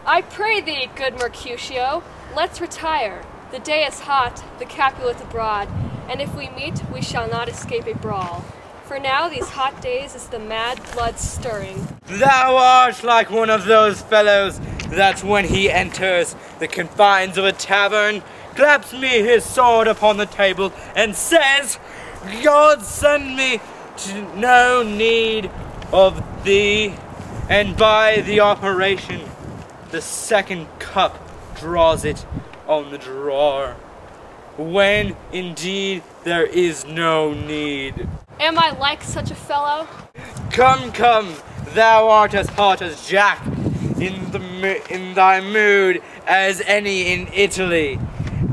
I pray thee, good Mercutio, let's retire. The day is hot, the Capulet abroad, and if we meet, we shall not escape a brawl. For now, these hot days is the mad blood stirring. Thou art like one of those fellows that when he enters the confines of a tavern, claps me his sword upon the table and says, God send me to no need of thee, and by the operation, the second cup draws it on the drawer, when indeed there is no need. Am I like such a fellow? Come, come, thou art as hot as Jack in thy mood as any in Italy,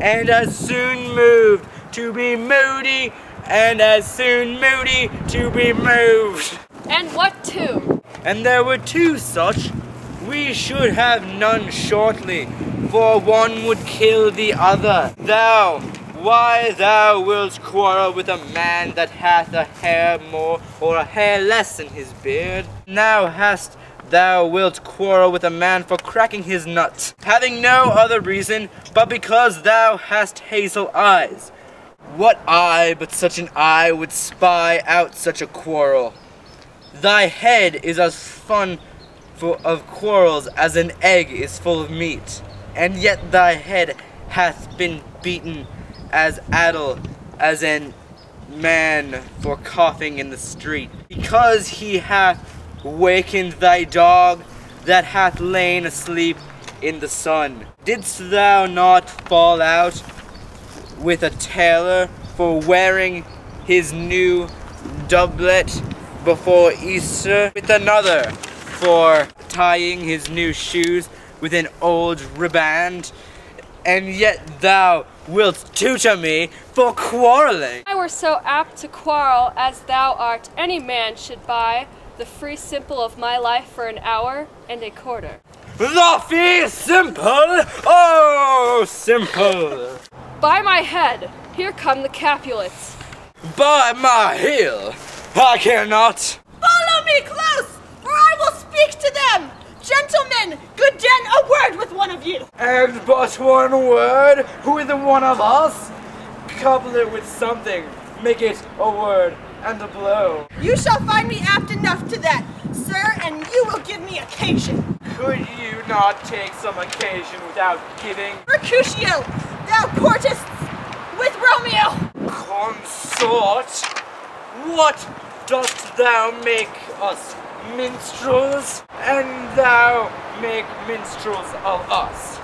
and as soon moved to be moody, and as soon moody to be moved. And what two? And there were two such. We should have none shortly, for one would kill the other. Thou, why thou wilt quarrel with a man that hath a hair more or a hair less in his beard? Now hast thou wilt quarrel with a man for cracking his nuts, having no other reason but because thou hast hazel eyes. What eye but such an eye would spy out such a quarrel? Thy head is as full of quarrels as an egg is full of meat, and yet thy head hath been beaten as addle as a man for coughing in the street, because he hath wakened thy dog that hath lain asleep in the sun. Didst thou not fall out with a tailor for wearing his new doublet before Easter, with another for tying his new shoes with an old riband, and yet thou wilt tutor me for quarreling? I were so apt to quarrel as thou art, any man should buy the free simple of my life for an hour and a quarter. The fee simple? Oh, simple! By my head, here come the Capulets. By my heel, I cannot. Follow me close, or I will speak to them. Gentlemen, good den, a word with one of you. And but one word with one of us? Couple it with something, make it a word and a blow. You shall find me apt enough to that, sir, and you will give me occasion. Could you not take some occasion without giving? Mercutio, thou courtest with Romeo. Consort? What dost thou make us minstrels, and thou make minstrels of us?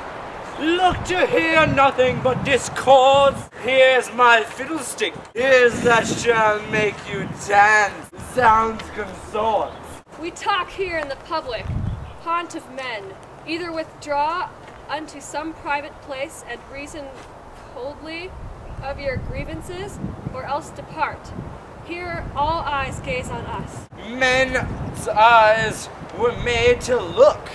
Look to hear nothing but discords. Here's my fiddlestick, here's that shall make you dance. Sounds consorts. We talk here in the public haunt of men. Either withdraw unto some private place and reason coldly of your grievances, or else depart. Here all eyes gaze on us. Men's eyes were made to look,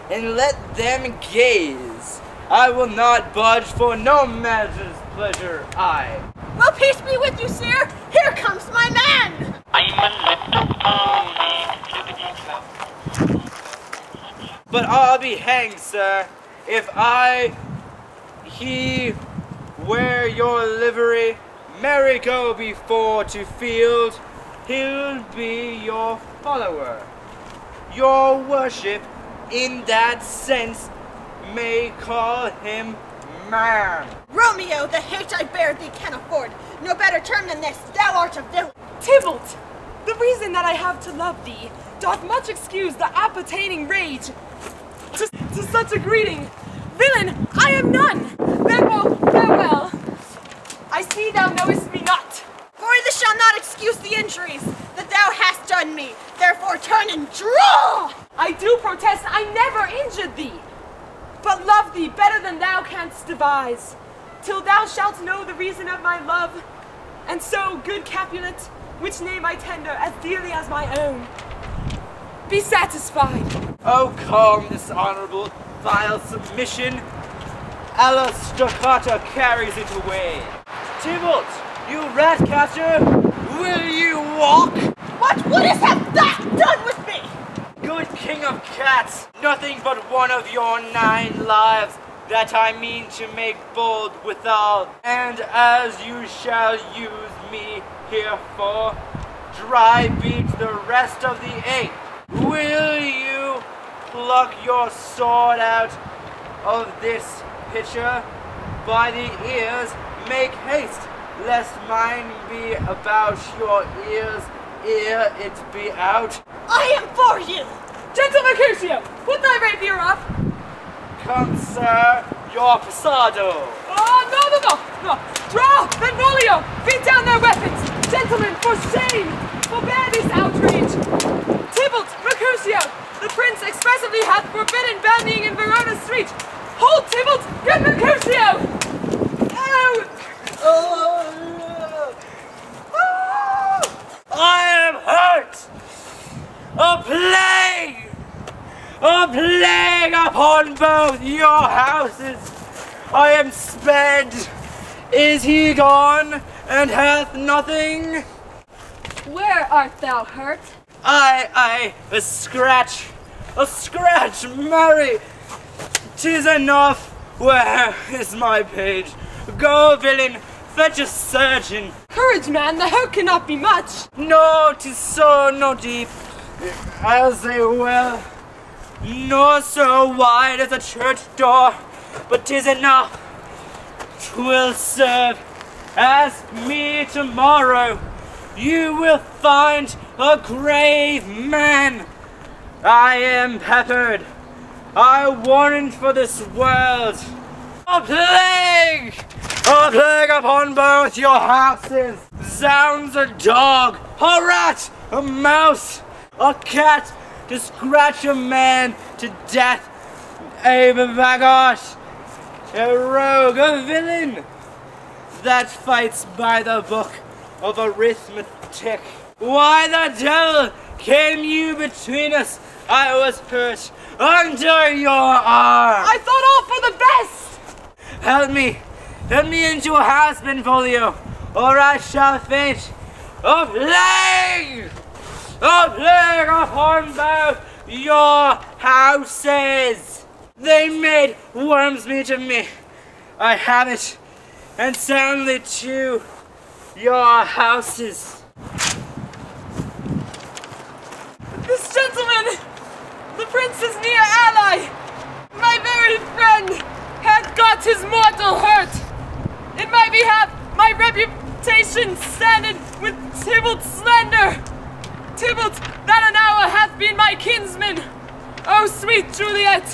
and let them gaze. I will not budge for no man's pleasure, I. Well, peace be with you, sir. Here comes my man. I'm a little pony. But I'll be hanged, sir, if he wear your livery, merry go before to field, he'll be your follower. Your worship, in that sense, may call him man. Romeo, the hate I bear thee can afford no better term than this. Thou art a villain. Tybalt, the reason that I have to love thee doth much excuse the appetizing rage to such a greeting. Villain, I am none. Farewell, farewell. I see thou knowest me not. For this shall not excuse the injuries that thou hast done me. Therefore turn and draw. I do protest I never injured thee, but love thee better than thou canst devise, till thou shalt know the reason of my love. And so, good Capulet, which name I tender as dearly as my own, be satisfied. Oh, calm, dishonorable, vile submission. Alla stoccata carries it away. Tybalt, you rat-catcher, will you walk? What wouldst have that done with me? Good king of cats, nothing but one of your 9 lives, that I mean to make bold withal. And as you shall use me here for, dry beat the rest of the 8. Will you pluck your sword out of this pitcher by the ears? Make haste, lest mine be about your ears ere it be out. I am for you! Gentle Mercutio, put thy rapier up! Come, sir, your passado. Oh, no! Draw, Benvolio! Beat down their weapons! Gentlemen, for shame! Forbear this outrage! Tybalt, Mercutio, the prince expressively hath forbidden bandying in Verona street! Hold, Tybalt! Good Mercutio! Ow! I am hurt! A plague! A plague upon both your houses! I am sped! Is he gone, and hath nothing? Where art thou hurt? A scratch, marry! 'Tis enough. Where is my page? Go, villain, fetch a surgeon. Courage, man, the hurt cannot be much. No, 'tis so no deep, as they will, nor so wide as a church door, but 'tis enough. 'Twill serve. Ask me tomorrow. You will find a grave man. I am peppered. I warrant for this world. A plague! A plague upon both your houses. Zounds, a dog, a rat, a mouse, a cat, to scratch a man to death. A bagosh, a rogue, a villain that fights by the book of arithmetic. Why the devil came you between us? I was hurt under your arm. I thought all for the best. Help me into a house, Benvolio, or I shall faint. A plague! A plague upon both your houses! They made worms meat of me. I have it, and soundly too, your houses. This gentleman, the prince's near ally, my very friend, hath got his mortal hurt. In my behalf, my reputation standeth with Tybalt slender. Tybalt, that an hour hath been my kinsman. O sweet Juliet,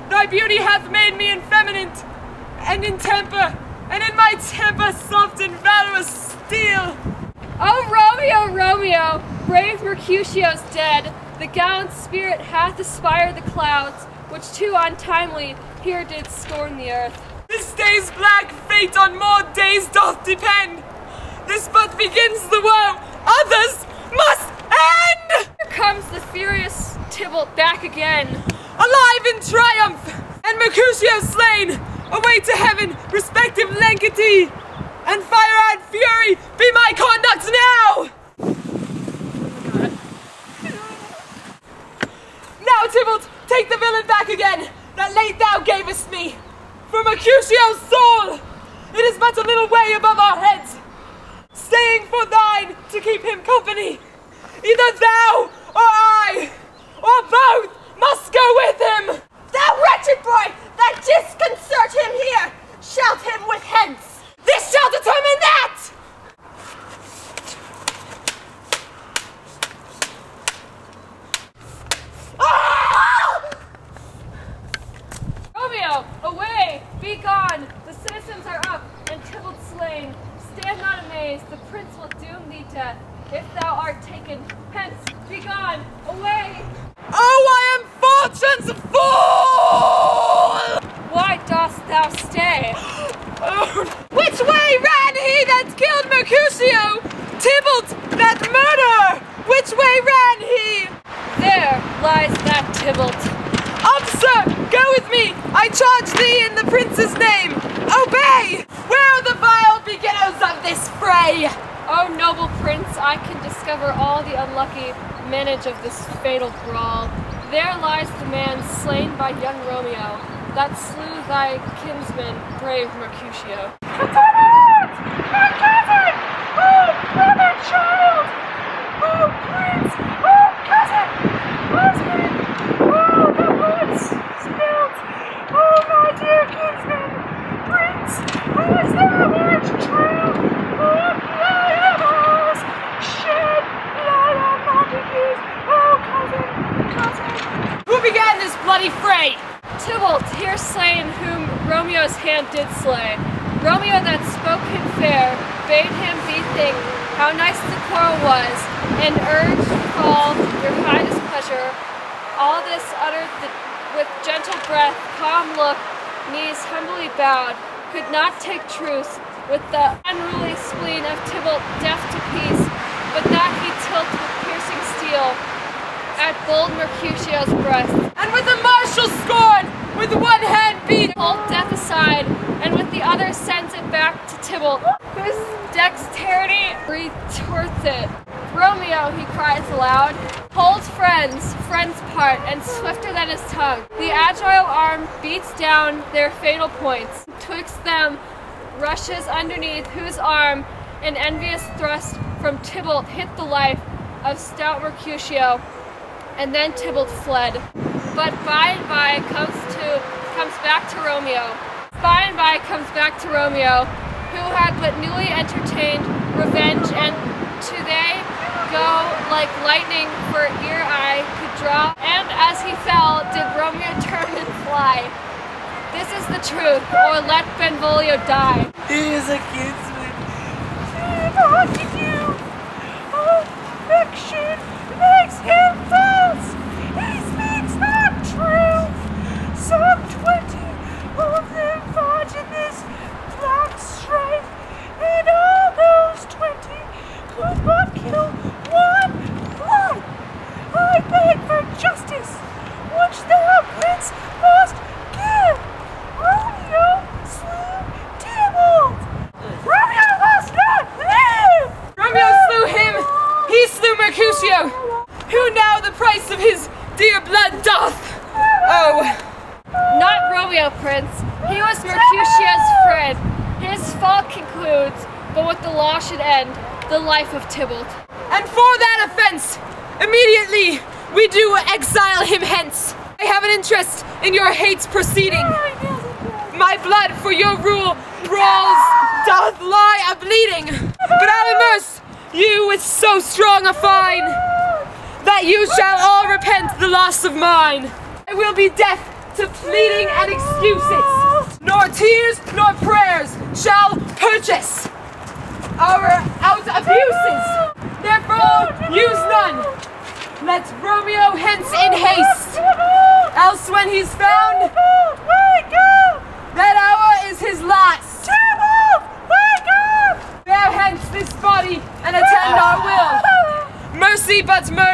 thy beauty hath made me effeminate, and in temper, and in my temper soft and valorous steel. Oh, Romeo, Romeo, brave Mercutio's dead. The gallant spirit hath aspired the clouds, which too untimely here did scorn the earth. This day's black fate on more days doth depend. This but begins the woe, others must end! Here comes the furious Tybalt back again. Alive in triumph, and Mercutio slain, away to heaven, respective lenity, and fire and fury be my conduct now! Now, Tybalt, take the villain back again, that late thou gavest me. For Mercutio's soul, it is but a little way above our heads, staying for thine to keep him company. Either thou or I, or both, must go with him. Thou wretched boy, that disconcert him here, shout him with hence. This shall determine that! Romeo, away! Be gone! The citizens are up, and Tybalt slain. Stand not amazed, the prince will doom thee death. If thou art taken, hence, be gone, away! Oh, I am fortune's fool! Why dost thou stay? Which way ran he that killed Mercutio? Tybalt, that murderer! Which way ran he? There lies that Tybalt. Officer, go with me! I charge thee in the prince's name! Obey! Where are the vile beginners of this fray? O noble prince, I can discover all the unlucky menage of this fatal brawl. There lies the man slain by young Romeo, that slew thy kinsman, brave Mercutio. My cousin! Oh, brother, child! Oh, prince! Oh, cousin! Husband! Oh, the blood's spilled! Oh, my dear kinsman! Prince! Oh, is there a large trail? Oh, blood of ours! Shed blood on Montagues! Oh, cousin! Cousin! Who began this bloody fray? Tybalt, here slain, whom Romeo's hand did slay. Romeo that spoke him fair, bade him bethink how nice the quarrel was, and urged withal your high displeasure. All this uttered with gentle breath, calm look, knees humbly bowed, could not take truce with the unruly spleen of Tybalt deaf to peace, but that he tilt with piercing steel at bold Mercutio's breast. And with a martial scorn, with one hand beat, Hold death aside, and with the other sends it back to Tybalt, whose dexterity retorts it. Romeo, he cries aloud, holds friends part, and swifter than his tongue. The agile arm beats down their fatal points. Twixt them rushes underneath, whose arm, an envious thrust from Tybalt, hit the life of stout Mercutio, and then Tybalt fled. But by and by comes back to Romeo. By and by comes back to Romeo, who had but newly entertained revenge, and to they go like lightning for ear eye could draw. And as he fell, did Romeo turn and fly. This is the truth, or let Benvolio die. He is a kinsman. Montague! Oh, fiction makes him false! He speaks not true! Some 20 of them fought in this black strife, and all those 20 could but kill one life. I beg for justice, which thou, prince, must give. Romeo slew Tybalt. Romeo must not live! Romeo slew him. He slew Mercutio, who now the price of his dear blood doth. Oh. Not Romeo, Prince. He was Mercutio's friend. His fault concludes, but what the law should end, the life of Tybalt. And for that offense, immediately we do exile him hence. I have an interest in your hate's proceeding. My blood for your rule brawls doth lie a-bleeding. But I'll immerse you with so strong a fine that you shall all repent the loss of mine. I will be deaf to pleading and excuses. Nor tears nor prayers shall purchase our out abuses. Therefore, use none. Let Romeo hence in haste. Else when he's found, that hour is his last. Bear hence this body and attend our will. Mercy but mercy.